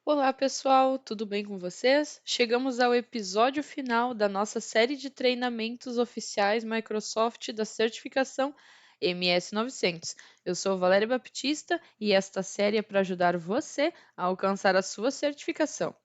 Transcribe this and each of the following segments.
Olá, pessoal, tudo bem com vocês? Chegamos ao episódio final da nossa série de treinamentos oficiais Microsoft da certificação MS 900. Eu sou Valéria Baptista e esta série é para ajudar você a alcançar a sua certificação.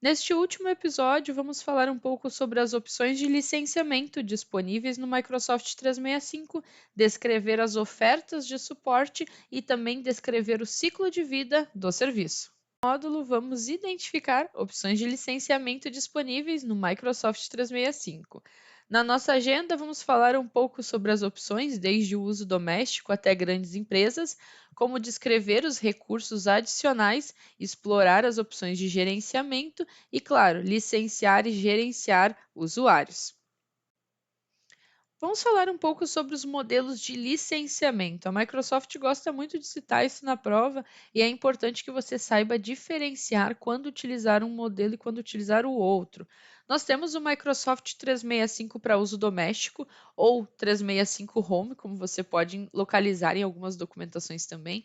Neste último episódio, vamos falar um pouco sobre as opções de licenciamento disponíveis no Microsoft 365, descrever as ofertas de suporte e também descrever o ciclo de vida do serviço. Módulo, vamos identificar opções de licenciamento disponíveis no Microsoft 365. Na nossa agenda, vamos falar um pouco sobre as opções, desde o uso doméstico até grandes empresas, como descrever os recursos adicionais, explorar as opções de gerenciamento e, claro, licenciar e gerenciar usuários. Vamos falar um pouco sobre os modelos de licenciamento. A Microsoft gosta muito de citar isso na prova e é importante que você saiba diferenciar quando utilizar um modelo e quando utilizar o outro. Nós temos o Microsoft 365 para uso doméstico ou 365 Home, como você pode localizar em algumas documentações também.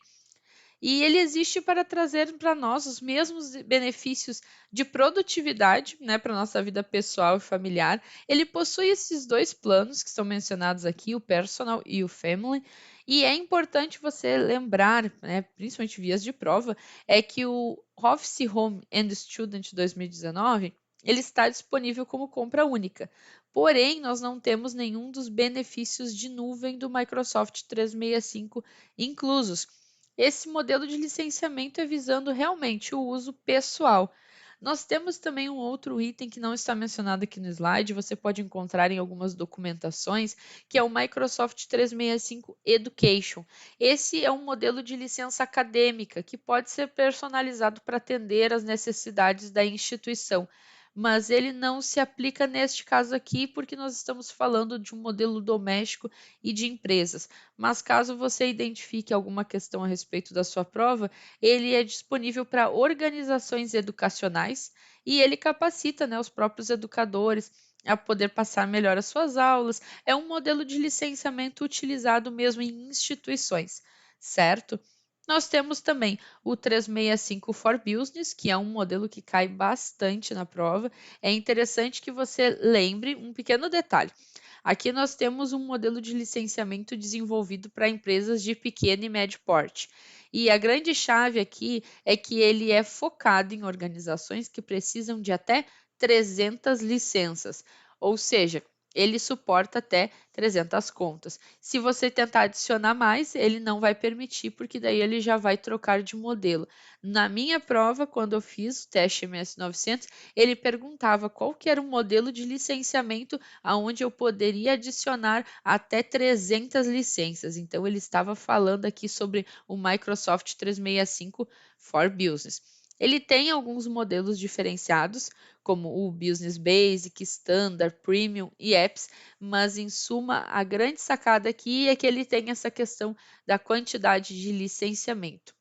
E ele existe para trazer para nós os mesmos benefícios de produtividade, né, para a nossa vida pessoal e familiar. Ele possui esses dois planos que estão mencionados aqui, o Personal e o Family. E é importante você lembrar, né, principalmente vias de prova, é que o Office Home and Student 2019 ele está disponível como compra única. Porém, nós não temos nenhum dos benefícios de nuvem do Microsoft 365 inclusos. Esse modelo de licenciamento é visando realmente o uso pessoal. Nós temos também um outro item que não está mencionado aqui no slide, você pode encontrar em algumas documentações, que é o Microsoft 365 Education. Esse é um modelo de licença acadêmica que pode ser personalizado para atender às necessidades da instituição, mas ele não se aplica neste caso aqui porque nós estamos falando de um modelo doméstico e de empresas. Mas caso você identifique alguma questão a respeito da sua prova, ele é disponível para organizações educacionais e ele capacita, né, os próprios educadores a poder passar melhor as suas aulas. É um modelo de licenciamento utilizado mesmo em instituições, certo? Nós temos também o 365 for Business, que é um modelo que cai bastante na prova. É interessante que você lembre um pequeno detalhe. Aqui nós temos um modelo de licenciamento desenvolvido para empresas de pequeno e médio porte. E a grande chave aqui é que ele é focado em organizações que precisam de até 300 licenças, ou seja, ele suporta até 300 contas. Se você tentar adicionar mais, ele não vai permitir, porque daí ele já vai trocar de modelo. Na minha prova, quando eu fiz o teste MS 900, ele perguntava qual que era o modelo de licenciamento aonde eu poderia adicionar até 300 licenças. Então, ele estava falando aqui sobre o Microsoft 365 for Business. Ele tem alguns modelos diferenciados, como o Business Basic, Standard, Premium e Apps, mas em suma, a grande sacada aqui é que ele tem essa questão da quantidade de licenciamento.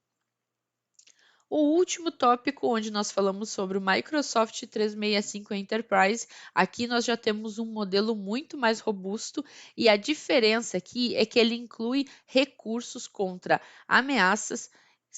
O último tópico, onde nós falamos sobre o Microsoft 365 Enterprise, aqui nós já temos um modelo muito mais robusto e a diferença aqui é que ele inclui recursos contra ameaças,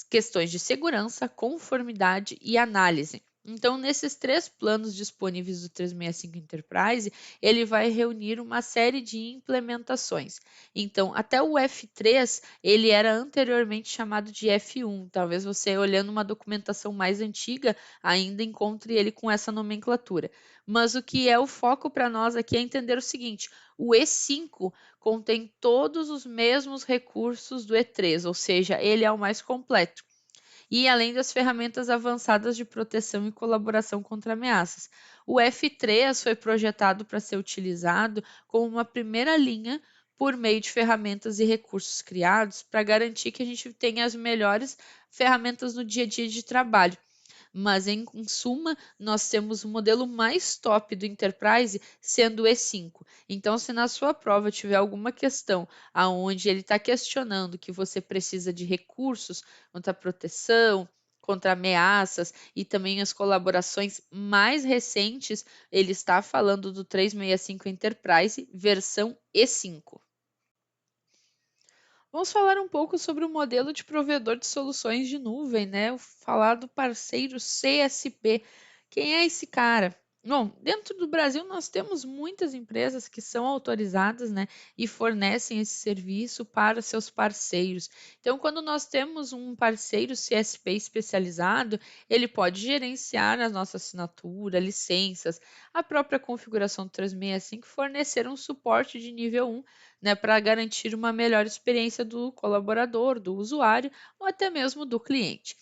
questões de segurança, conformidade e análise. Então, nesses três planos disponíveis do 365 Enterprise, ele vai reunir uma série de implementações. Então, até o F3 ele era anteriormente chamado de F1. Talvez você, olhando uma documentação mais antiga, ainda encontre ele com essa nomenclatura. Mas o que é o foco para nós aqui é entender o seguinte: o E5 contém todos os mesmos recursos do E3, ou seja, ele é o mais completo. E além das ferramentas avançadas de proteção e colaboração contra ameaças. O F3 foi projetado para ser utilizado como uma primeira linha por meio de ferramentas e recursos criados para garantir que a gente tenha as melhores ferramentas no dia a dia de trabalho. Mas em suma, nós temos o modelo mais top do Enterprise sendo o E5. Então, se na sua prova tiver alguma questão aonde ele está questionando que você precisa de recursos contra proteção, contra ameaças e também as colaborações mais recentes, ele está falando do 365 Enterprise versão E5. Vamos falar um pouco sobre o modelo de provedor de soluções de nuvem, né? Falar do parceiro CSP. Quem é esse cara? Bom, dentro do Brasil nós temos muitas empresas que são autorizadas, né, e fornecem esse serviço para seus parceiros. Então, quando nós temos um parceiro CSP especializado, ele pode gerenciar a nossa assinatura, licenças, a própria configuração do 365, fornecer um suporte de nível 1, né, para garantir uma melhor experiência do colaborador, do usuário ou até mesmo do cliente.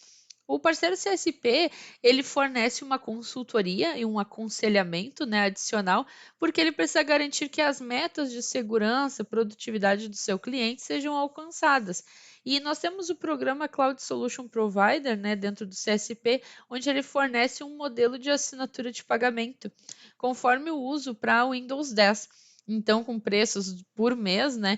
O parceiro CSP, ele fornece uma consultoria e um aconselhamento, né, adicional, porque ele precisa garantir que as metas de segurança e produtividade do seu cliente sejam alcançadas. E nós temos o programa Cloud Solution Provider, né, dentro do CSP, onde ele fornece um modelo de assinatura de pagamento, conforme o uso para o Windows 10. Então, com preços por mês, né,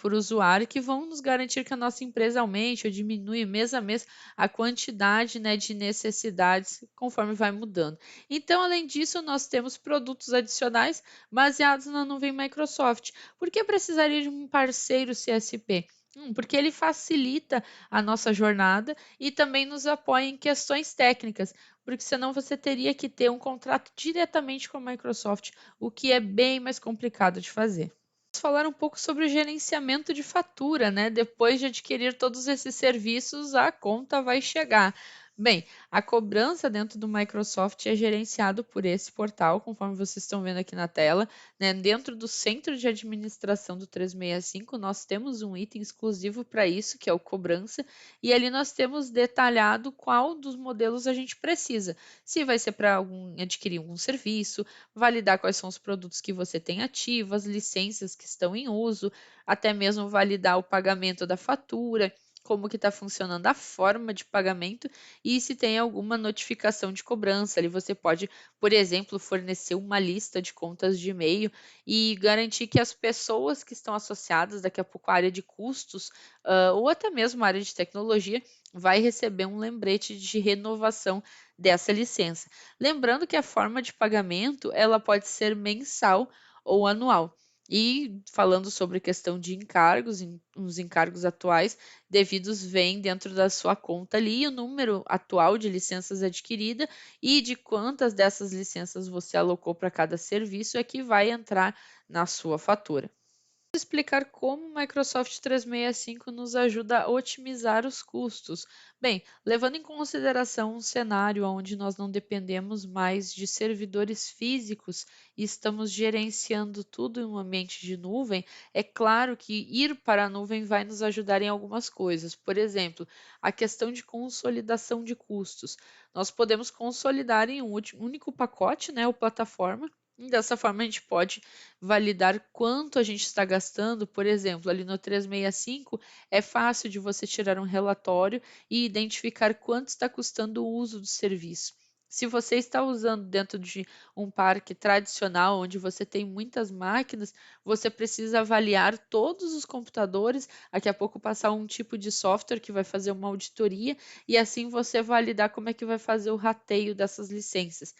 por usuário, que vão nos garantir que a nossa empresa aumente ou diminui mês a mês a quantidade, né, de necessidades conforme vai mudando. Então, além disso, nós temos produtos adicionais baseados na nuvem Microsoft. Por que precisaria de um parceiro CSP? Porque ele facilita a nossa jornada e também nos apoia em questões técnicas, porque senão você teria que ter um contrato diretamente com a Microsoft, o que é bem mais complicado de fazer. Vamos falar um pouco sobre o gerenciamento de fatura, né? Depois de adquirir todos esses serviços, a conta vai chegar. Bem, a cobrança dentro do Microsoft é gerenciado por esse portal, conforme vocês estão vendo aqui na tela, né? Dentro do centro de administração do 365, nós temos um item exclusivo para isso, que é o cobrança, e ali nós temos detalhado qual dos modelos a gente precisa. Se vai ser para adquirir algum serviço, validar quais são os produtos que você tem ativos, as licenças que estão em uso, até mesmo validar o pagamento da fatura, como que está funcionando a forma de pagamento e se tem alguma notificação de cobrança. Ali você pode, por exemplo, fornecer uma lista de contas de e-mail e garantir que as pessoas que estão associadas daqui a pouco à área de custos, ou até mesmo à área de tecnologia, vai receber um lembrete de renovação dessa licença. Lembrando que a forma de pagamento ela pode ser mensal ou anual. E falando sobre questão de encargos, os encargos atuais devidos vêm dentro da sua conta ali, o número atual de licenças adquirida e de quantas dessas licenças você alocou para cada serviço é que vai entrar na sua fatura. Explicar como o Microsoft 365 nos ajuda a otimizar os custos. Bem, levando em consideração um cenário onde nós não dependemos mais de servidores físicos e estamos gerenciando tudo em um ambiente de nuvem, é claro que ir para a nuvem vai nos ajudar em algumas coisas. Por exemplo, a questão de consolidação de custos. Nós podemos consolidar em um único pacote, né, ou plataforma. E dessa forma, a gente pode validar quanto a gente está gastando. Por exemplo, ali no 365 é fácil de você tirar um relatório e identificar quanto está custando o uso do serviço. Se você está usando dentro de um parque tradicional, onde você tem muitas máquinas, você precisa avaliar todos os computadores, daqui a pouco passar um tipo de software que vai fazer uma auditoria e assim você validar como é que vai fazer o rateio dessas licenças.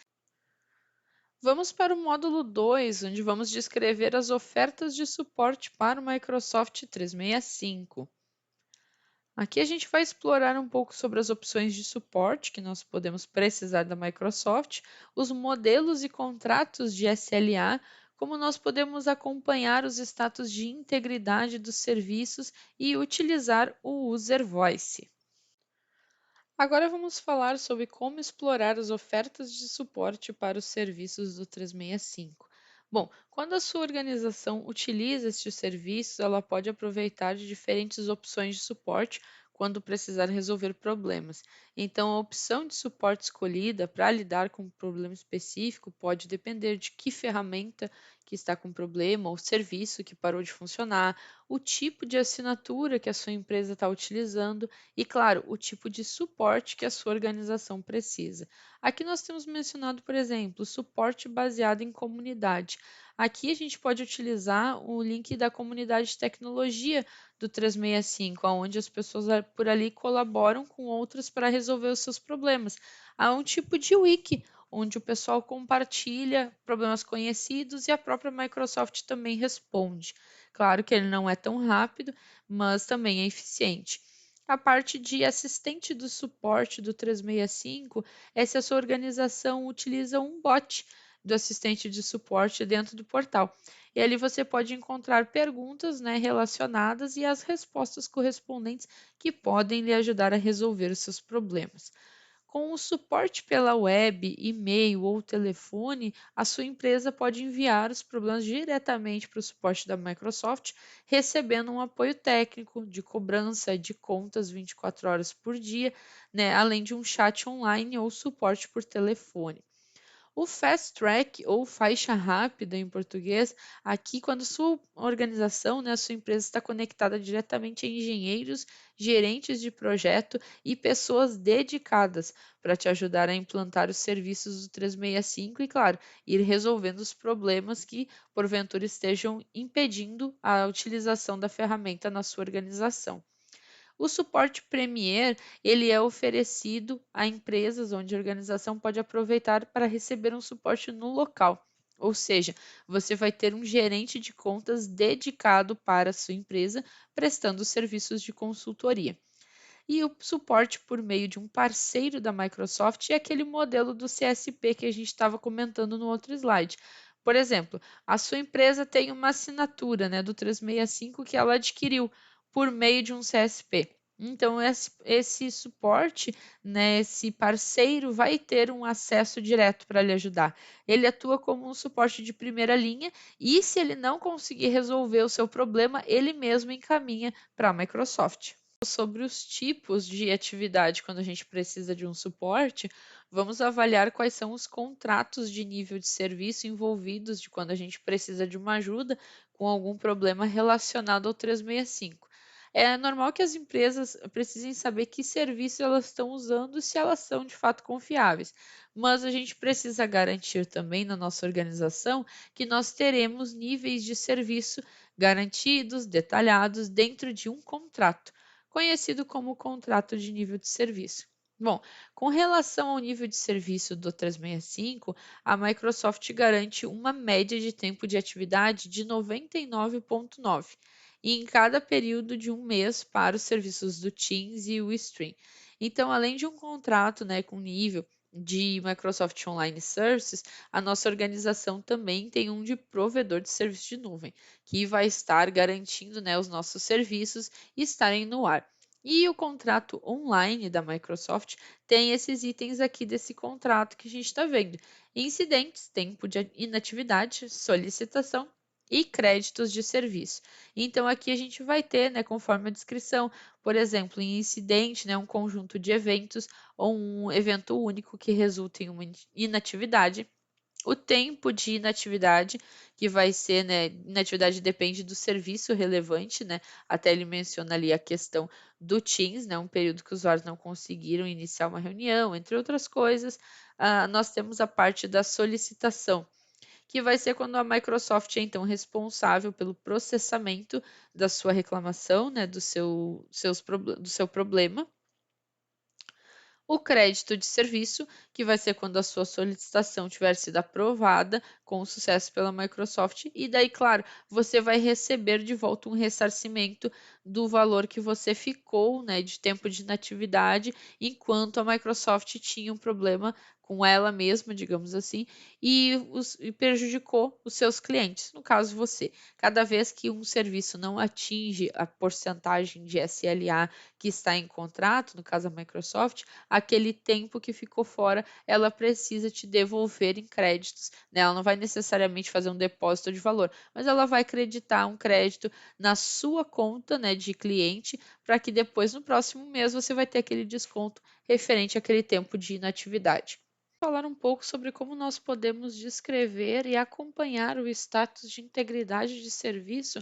Vamos para o módulo 2, onde vamos descrever as ofertas de suporte para o Microsoft 365. Aqui a gente vai explorar um pouco sobre as opções de suporte que nós podemos precisar da Microsoft, os modelos e contratos de SLA, como nós podemos acompanhar os status de integridade dos serviços e utilizar o User Voice. Agora vamos falar sobre como explorar as ofertas de suporte para os serviços do 365. Bom, quando a sua organização utiliza estes serviços, ela pode aproveitar de diferentes opções de suporte quando precisar resolver problemas. Então, a opção de suporte escolhida para lidar com um problema específico pode depender de que ferramenta que está com problema ou serviço que parou de funcionar, o tipo de assinatura que a sua empresa está utilizando e, claro, o tipo de suporte que a sua organização precisa. Aqui nós temos mencionado, por exemplo, suporte baseado em comunidade. Aqui a gente pode utilizar o link da comunidade de tecnologia do 365, onde as pessoas por ali colaboram com outras para resolver resolver os seus problemas. Há um tipo de wiki, onde o pessoal compartilha problemas conhecidos e a própria Microsoft também responde. Claro que ele não é tão rápido, mas também é eficiente. A parte de assistente do suporte do 365 é se a sua organização utiliza um bot do assistente de suporte dentro do portal. E ali você pode encontrar perguntas, né, relacionadas e as respostas correspondentes que podem lhe ajudar a resolver os seus problemas. Com o suporte pela web, e-mail ou telefone, a sua empresa pode enviar os problemas diretamente para o suporte da Microsoft, recebendo um apoio técnico de cobrança de contas 24 horas por dia, né, além de um chat online ou suporte por telefone. O Fast Track ou faixa rápida em português, aqui quando sua organização, né, a sua empresa está conectada diretamente a engenheiros, gerentes de projeto e pessoas dedicadas para te ajudar a implantar os serviços do 365 e, claro, ir resolvendo os problemas que porventura estejam impedindo a utilização da ferramenta na sua organização. O suporte Premier, ele é oferecido a empresas onde a organização pode aproveitar para receber um suporte no local. Ou seja, você vai ter um gerente de contas dedicado para a sua empresa, prestando serviços de consultoria. E o suporte por meio de um parceiro da Microsoft é aquele modelo do CSP que a gente estava comentando no outro slide. Por exemplo, a sua empresa tem uma assinatura, né, do 365 que ela adquiriu por meio de um CSP. Então, esse suporte, né, esse parceiro vai ter um acesso direto para lhe ajudar. Ele atua como um suporte de primeira linha e, se ele não conseguir resolver o seu problema, ele mesmo encaminha para a Microsoft. Sobre os tipos de atividade quando a gente precisa de um suporte, vamos avaliar quais são os contratos de nível de serviço envolvidos de quando a gente precisa de uma ajuda com algum problema relacionado ao 365. É normal que as empresas precisem saber que serviço elas estão usando e se elas são de fato confiáveis, mas a gente precisa garantir também na nossa organização que nós teremos níveis de serviço garantidos, detalhados dentro de um contrato conhecido como contrato de nível de serviço. Bom, com relação ao nível de serviço do 365, a Microsoft garante uma média de tempo de atividade de 99,9 e em cada período de um mês para os serviços do Teams e o Stream. Então, além de um contrato, né, com nível de Microsoft Online Services, a nossa organização também tem um de provedor de serviço de nuvem, que vai estar garantindo, né, os nossos serviços estarem no ar. E o contrato online da Microsoft tem esses itens aqui desse contrato que a gente está vendo: incidentes, tempo de inatividade, solicitação e créditos de serviço. Então aqui a gente vai ter, né, conforme a descrição, por exemplo, em incidente, né, um conjunto de eventos ou um evento único que resulta em uma inatividade. O tempo de inatividade, que vai ser, né, inatividade depende do serviço relevante, né? Até ele menciona ali a questão do Teams, né? Um período que os usuários não conseguiram iniciar uma reunião, entre outras coisas. Nós temos a parte da solicitação, que vai ser quando a Microsoft é então responsável pelo processamento da sua reclamação, né? Do seu problema. O crédito de serviço, que vai ser quando a sua solicitação tiver sido aprovada com sucesso pela Microsoft, e daí, claro, você vai receber de volta um ressarcimento do valor que você ficou, né, de tempo de inatividade, enquanto a Microsoft tinha um problema com ela mesma, digamos assim, e prejudicou os seus clientes, no caso você. Cada vez que um serviço não atinge a porcentagem de SLA que está em contrato, no caso a Microsoft, aquele tempo que ficou fora, ela precisa te devolver em créditos, né? Ela não vai necessariamente fazer um depósito de valor, mas ela vai acreditar um crédito na sua conta, né, de cliente, para que depois no próximo mês você vai ter aquele desconto referente àquele tempo de inatividade. Falar um pouco sobre como nós podemos descrever e acompanhar o status de integridade de serviço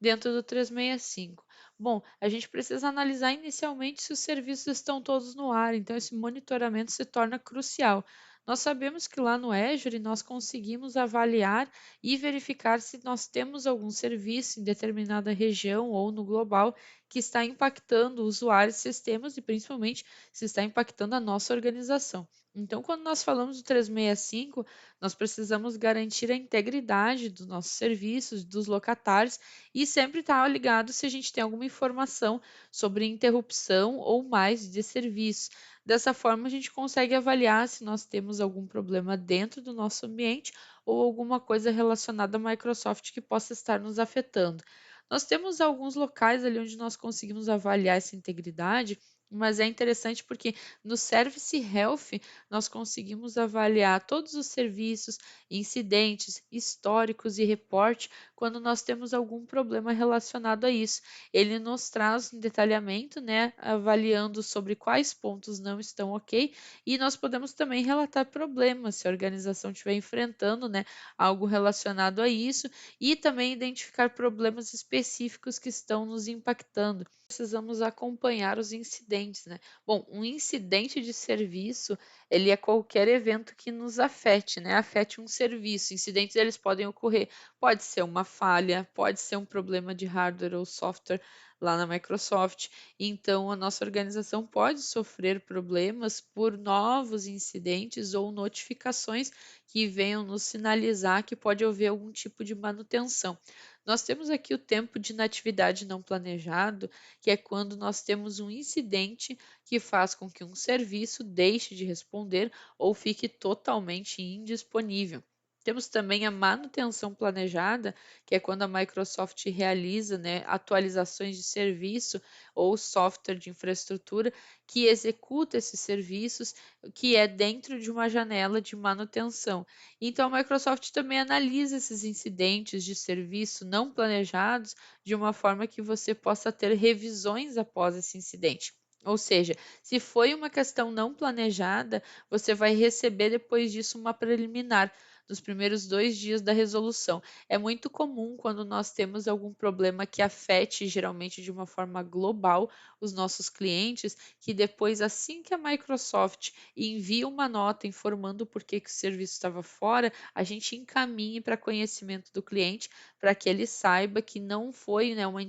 dentro do 365. Bom, a gente precisa analisar inicialmente se os serviços estão todos no ar, então esse monitoramento se torna crucial. Nós sabemos que lá no Azure nós conseguimos avaliar e verificar se nós temos algum serviço em determinada região ou no global que está impactando usuários, sistemas e principalmente se está impactando a nossa organização. Então, quando nós falamos do 365, nós precisamos garantir a integridade dos nossos serviços, dos locatários e sempre estar ligado se a gente tem alguma informação sobre interrupção ou mais de serviço. Dessa forma, a gente consegue avaliar se nós temos algum problema dentro do nosso ambiente ou alguma coisa relacionada à Microsoft que possa estar nos afetando. Nós temos alguns locais ali onde nós conseguimos avaliar essa integridade, mas é interessante porque no Service Health nós conseguimos avaliar todos os serviços, incidentes, históricos e reporte quando nós temos algum problema relacionado a isso. Ele nos traz um detalhamento, né, avaliando sobre quais pontos não estão ok, e nós podemos também relatar problemas se a organização estiver enfrentando, né, algo relacionado a isso, e também identificar problemas específicos que estão nos impactando. Precisamos acompanhar os incidentes, né? Bom, um incidente de serviço, ele é qualquer evento que nos afete, né? Afete um serviço. Incidentes, eles podem ocorrer. Pode ser uma falha, pode ser um problema de hardware ou software lá na Microsoft. Então, a nossa organização pode sofrer problemas por novos incidentes ou notificações que venham nos sinalizar que pode haver algum tipo de manutenção. Nós temos aqui o tempo de inatividade não planejado, que é quando nós temos um incidente que faz com que um serviço deixe de responder ou fique totalmente indisponível. Temos também a manutenção planejada, que é quando a Microsoft realiza, né, atualizações de serviço ou software de infraestrutura que executa esses serviços, que é dentro de uma janela de manutenção. Então, a Microsoft também analisa esses incidentes de serviço não planejados de uma forma que você possa ter revisões após esse incidente. Ou seja, se foi uma questão não planejada, você vai receber depois disso uma preliminar nos primeiros 2 dias da resolução. É muito comum quando nós temos algum problema que afete, geralmente de uma forma global, os nossos clientes, que depois, assim que a Microsoft envia uma nota informando por que o serviço estava fora, a gente encaminhe para conhecimento do cliente, para que ele saiba que não foi, né, uma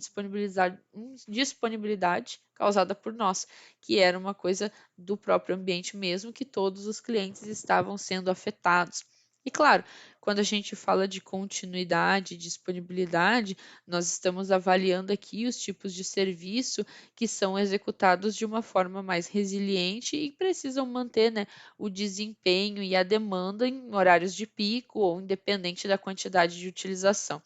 disponibilidade causada por nós, que era uma coisa do próprio ambiente mesmo, que todos os clientes estavam sendo afetados. E claro, quando a gente fala de continuidade e disponibilidade, nós estamos avaliando aqui os tipos de serviço que são executados de uma forma mais resiliente e precisam manter, né, o desempenho e a demanda em horários de pico ou independente da quantidade de utilização.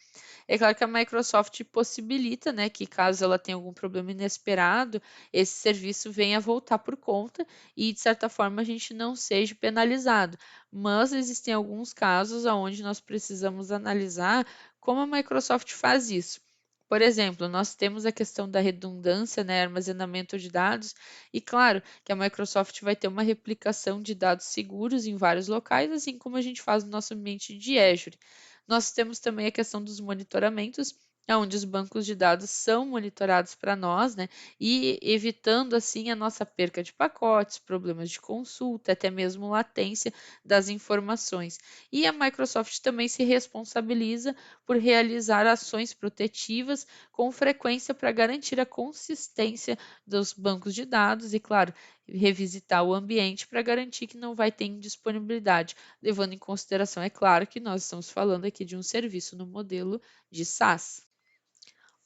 É claro que a Microsoft possibilita, né, que caso ela tenha algum problema inesperado, esse serviço venha a voltar por conta e, de certa forma, a gente não seja penalizado. Mas existem alguns casos onde nós precisamos analisar como a Microsoft faz isso. Por exemplo, nós temos a questão da redundância, né, armazenamento de dados, e claro que a Microsoft vai ter uma replicação de dados seguros em vários locais, assim como a gente faz no nosso ambiente de Azure. Nós temos também a questão dos monitoramentos, onde os bancos de dados são monitorados para nós, né? E evitando assim a nossa perca de pacotes, problemas de consulta, até mesmo latência das informações. E a Microsoft também se responsabiliza por realizar ações protetivas com frequência para garantir a consistência dos bancos de dados e, claro, revisitar o ambiente para garantir que não vai ter indisponibilidade, levando em consideração, é claro, que nós estamos falando aqui de um serviço no modelo de SaaS.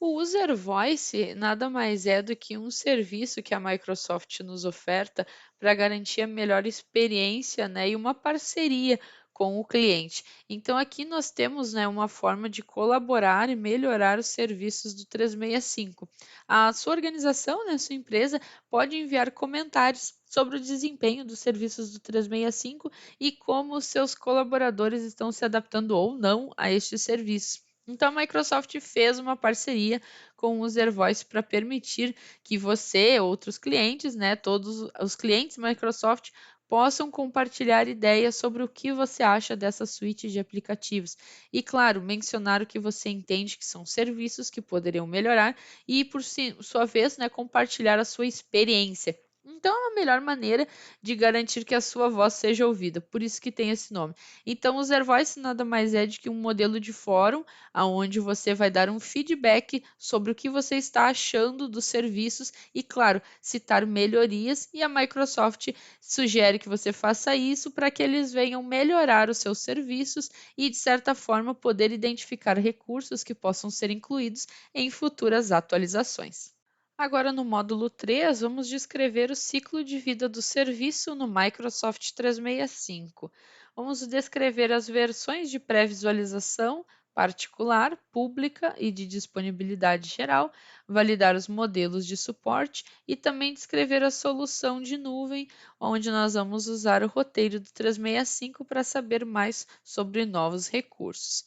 O User Voice nada mais é do que um serviço que a Microsoft nos oferta para garantir a melhor experiência, né, e uma parceria com o cliente. Então, aqui nós temos, né, uma forma de colaborar e melhorar os serviços do 365. A sua organização, né, sua empresa, pode enviar comentários sobre o desempenho dos serviços do 365 e como os seus colaboradores estão se adaptando ou não a este serviço. Então, a Microsoft fez uma parceria com o User Voice para permitir que você, outros clientes, né, todos os clientes Microsoft, possam compartilhar ideias sobre o que você acha dessa suíte de aplicativos. E, claro, mencionar o que você entende que são serviços que poderiam melhorar e, por sua vez, né, compartilhar a sua experiência. Então, é a melhor maneira de garantir que a sua voz seja ouvida, por isso que tem esse nome. Então, o Zero Voice nada mais é do que um modelo de fórum, onde você vai dar um feedback sobre o que você está achando dos serviços e, claro, citar melhorias. E a Microsoft sugere que você faça isso para que eles venham melhorar os seus serviços e, de certa forma, poder identificar recursos que possam ser incluídos em futuras atualizações. Agora, no módulo 3, vamos descrever o ciclo de vida do serviço no Microsoft 365. Vamos descrever as versões de pré-visualização particular, pública e de disponibilidade geral, validar os modelos de suporte e também descrever a solução de nuvem, onde nós vamos usar o roteiro do 365 para saber mais sobre novos recursos.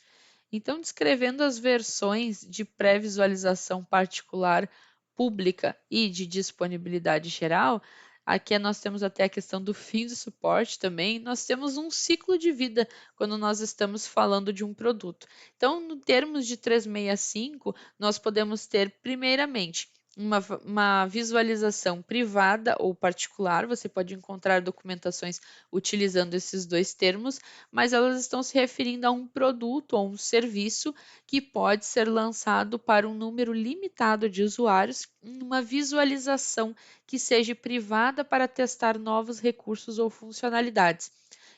Então, descrevendo as versões de pré-visualização particular, pública e de disponibilidade geral, aqui nós temos até a questão do fim do suporte também, nós temos um ciclo de vida quando nós estamos falando de um produto. Então, no termos de 365, nós podemos ter, primeiramente, uma visualização privada ou particular, você pode encontrar documentações utilizando esses dois termos, mas elas estão se referindo a um produto ou um serviço que pode ser lançado para um número limitado de usuários em uma visualização que seja privada para testar novos recursos ou funcionalidades.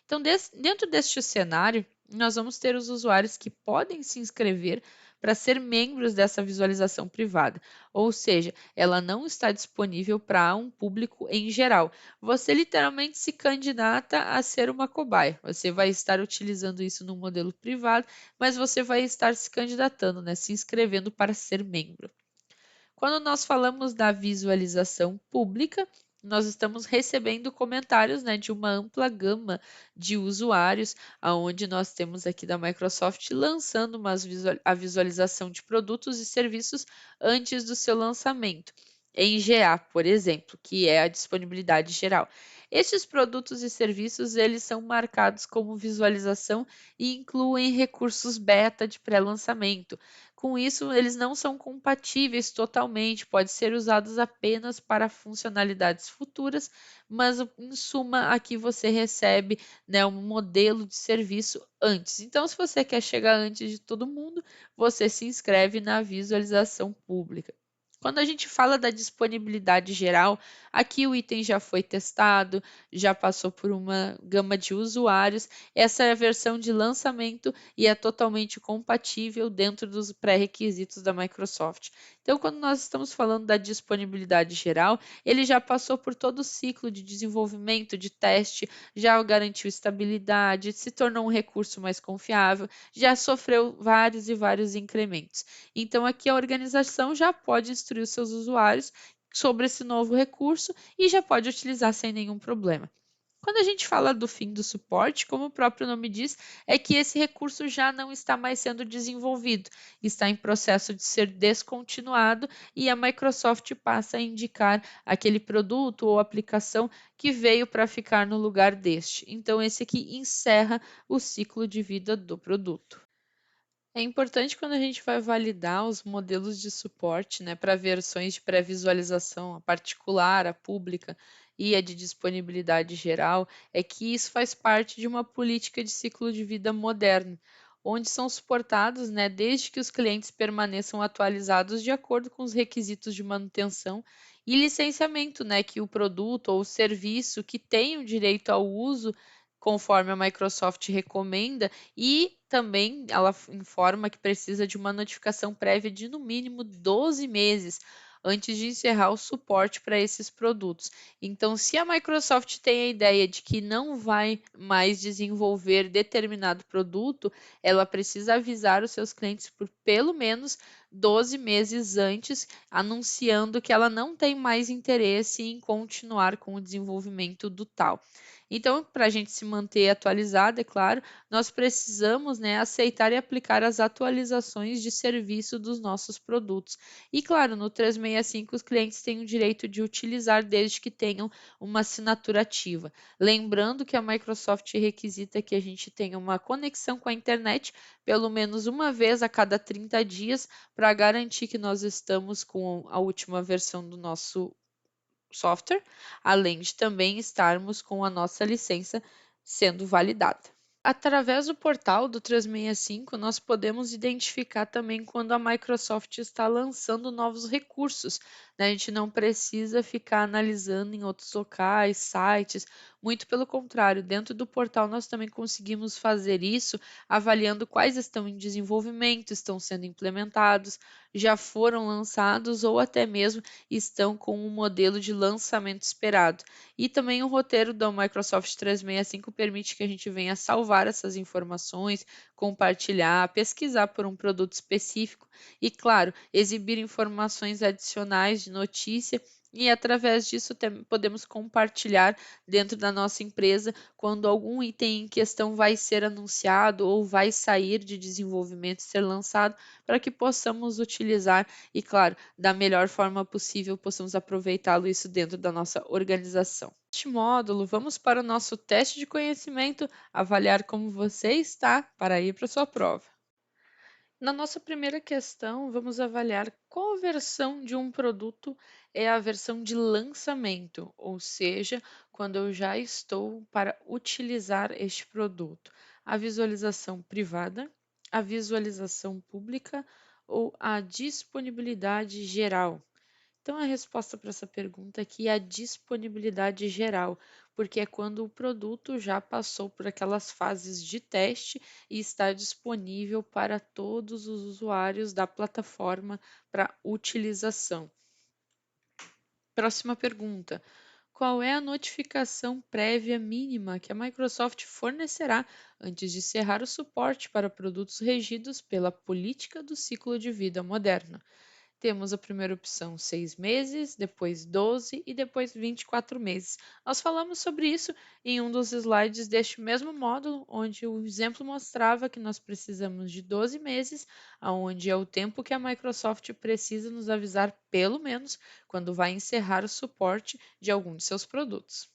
Então, dentro deste cenário, nós vamos ter os usuários que podem se inscrever para ser membros dessa visualização privada, ou seja, ela não está disponível para um público em geral. Você literalmente se candidata a ser uma cobaia. Você vai estar utilizando isso no modelo privado, mas você vai estar se candidatando, né, se inscrevendo para ser membro. Quando nós falamos da visualização pública, nós estamos recebendo comentários, né, de uma ampla gama de usuários, aonde nós temos aqui da Microsoft lançando a visualização de produtos e serviços antes do seu lançamento, em GA, por exemplo, que é a disponibilidade geral. Estes produtos e serviços eles são marcados como visualização e incluem recursos beta de pré-lançamento. Com isso, eles não são compatíveis totalmente, podem ser usados apenas para funcionalidades futuras, mas em suma, aqui você recebe, né, um modelo de serviço antes. Então, se você quer chegar antes de todo mundo, você se inscreve na visualização pública. Quando a gente fala da disponibilidade geral, aqui o item já foi testado, já passou por uma gama de usuários. Essa é a versão de lançamento e é totalmente compatível dentro dos pré-requisitos da Microsoft. Então, quando nós estamos falando da disponibilidade geral, ele já passou por todo o ciclo de desenvolvimento, de teste, já garantiu estabilidade, se tornou um recurso mais confiável, já sofreu vários e vários incrementos. Então, aqui a organização já pode instruir os seus usuários sobre esse novo recurso e já pode utilizar sem nenhum problema. Quando a gente fala do fim do suporte, como o próprio nome diz, é que esse recurso já não está mais sendo desenvolvido, está em processo de ser descontinuado e a Microsoft passa a indicar aquele produto ou aplicação que veio para ficar no lugar deste. Então, esse aqui encerra o ciclo de vida do produto. É importante quando a gente vai validar os modelos de suporte, né, para versões de pré-visualização, a particular, a pública e a de disponibilidade geral, é que isso faz parte de uma política de ciclo de vida moderno, onde são suportados, né, desde que os clientes permaneçam atualizados de acordo com os requisitos de manutenção e licenciamento, né, que o produto ou o serviço que tem o direito ao uso, conforme a Microsoft recomenda, e também ela informa que precisa de uma notificação prévia de no mínimo 12 meses antes de encerrar o suporte para esses produtos. Então, se a Microsoft tem a ideia de que não vai mais desenvolver determinado produto, ela precisa avisar os seus clientes por pelo menos 12 meses antes, anunciando que ela não tem mais interesse em continuar com o desenvolvimento do tal. Então, para a gente se manter atualizado, é claro, nós precisamos, né, aceitar e aplicar as atualizações de serviço dos nossos produtos. E claro, no 365 os clientes têm o direito de utilizar desde que tenham uma assinatura ativa. Lembrando que a Microsoft requisita que a gente tenha uma conexão com a internet pelo menos uma vez a cada 30 dias para garantir que nós estamos com a última versão do nosso software, além de também estarmos com a nossa licença sendo validada. Através do portal do 365, nós podemos identificar também quando a Microsoft está lançando novos recursos, né? A gente não precisa ficar analisando em outros locais, sites, muito pelo contrário, dentro do portal nós também conseguimos fazer isso, avaliando quais estão em desenvolvimento, estão sendo implementados, já foram lançados ou até mesmo estão com um modelo de lançamento esperado. E também o roteiro da Microsoft 365 permite que a gente venha salvar essas informações, compartilhar, pesquisar por um produto específico e, claro, exibir informações adicionais de notícia. E através disso podemos compartilhar dentro da nossa empresa quando algum item em questão vai ser anunciado ou vai sair de desenvolvimento e ser lançado, para que possamos utilizar e, claro, da melhor forma possível, possamos aproveitá-lo isso dentro da nossa organização. Neste módulo, vamos para o nosso teste de conhecimento, avaliar como você está para ir para a sua prova. Na nossa primeira questão, vamos avaliar qual versão de um produto é a versão de lançamento, ou seja, quando eu já estou para utilizar este produto. A visualização privada, a visualização pública ou a disponibilidade geral. Então, a resposta para essa pergunta aqui é a disponibilidade geral, porque é quando o produto já passou por aquelas fases de teste e está disponível para todos os usuários da plataforma para utilização. Próxima pergunta: qual é a notificação prévia mínima que a Microsoft fornecerá antes de encerrar o suporte para produtos regidos pela política do ciclo de vida moderno? Temos a primeira opção 6 meses, depois 12 e depois 24 meses. Nós falamos sobre isso em um dos slides deste mesmo módulo, onde o exemplo mostrava que nós precisamos de 12 meses, onde é o tempo que a Microsoft precisa nos avisar, pelo menos, quando vai encerrar o suporte de algum de seus produtos.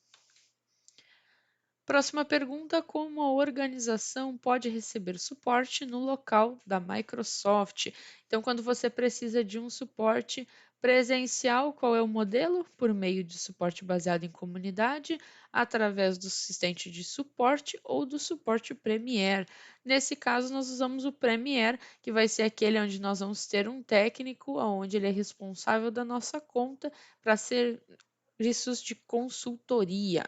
Próxima pergunta: como a organização pode receber suporte no local da Microsoft? Então, quando você precisa de um suporte presencial, qual é o modelo? Por meio de suporte baseado em comunidade, através do assistente de suporte ou do suporte Premier. Nesse caso, nós usamos o Premier, que vai ser aquele onde nós vamos ter um técnico, onde ele é responsável da nossa conta para serviços de consultoria.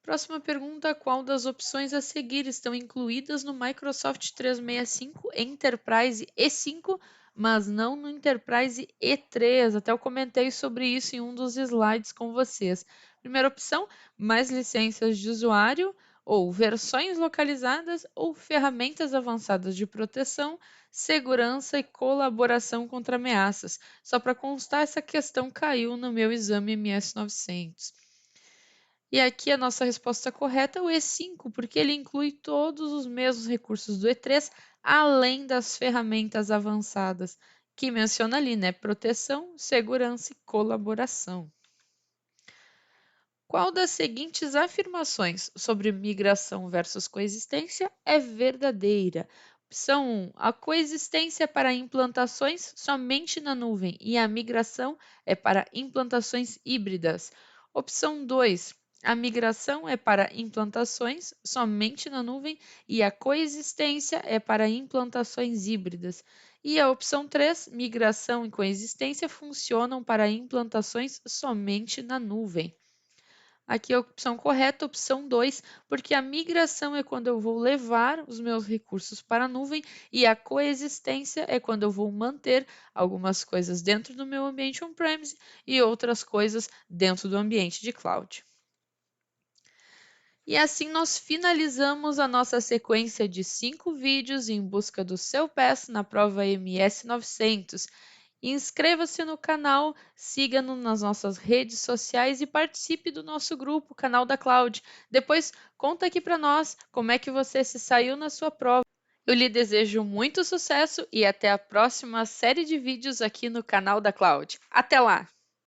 Próxima pergunta: qual das opções a seguir estão incluídas no Microsoft 365 Enterprise E5, mas não no Enterprise E3? Até eu comentei sobre isso em um dos slides com vocês. Primeira opção: mais licenças de usuário, ou versões localizadas, ou ferramentas avançadas de proteção, segurança e colaboração contra ameaças. Só para constar, essa questão caiu no meu exame MS900. E aqui a nossa resposta correta é o E5, porque ele inclui todos os mesmos recursos do E3, além das ferramentas avançadas, que menciona ali, né? Proteção, segurança e colaboração. Qual das seguintes afirmações sobre migração versus coexistência é verdadeira? Opção 1: a coexistência é para implantações somente na nuvem e a migração é para implantações híbridas. Opção 2: a migração é para implantações somente na nuvem e a coexistência é para implantações híbridas. E a opção 3: migração e coexistência funcionam para implantações somente na nuvem. Aqui a opção correta, opção 2, porque a migração é quando eu vou levar os meus recursos para a nuvem e a coexistência é quando eu vou manter algumas coisas dentro do meu ambiente on-premise e outras coisas dentro do ambiente de cloud. E assim nós finalizamos a nossa sequência de 5 vídeos em busca do seu PES na prova MS900. Inscreva-se no canal, siga-nos nas nossas redes sociais e participe do nosso grupo, Canal da Cloud. Depois, conta aqui para nós como é que você se saiu na sua prova. Eu lhe desejo muito sucesso e até a próxima série de vídeos aqui no Canal da Cloud. Até lá!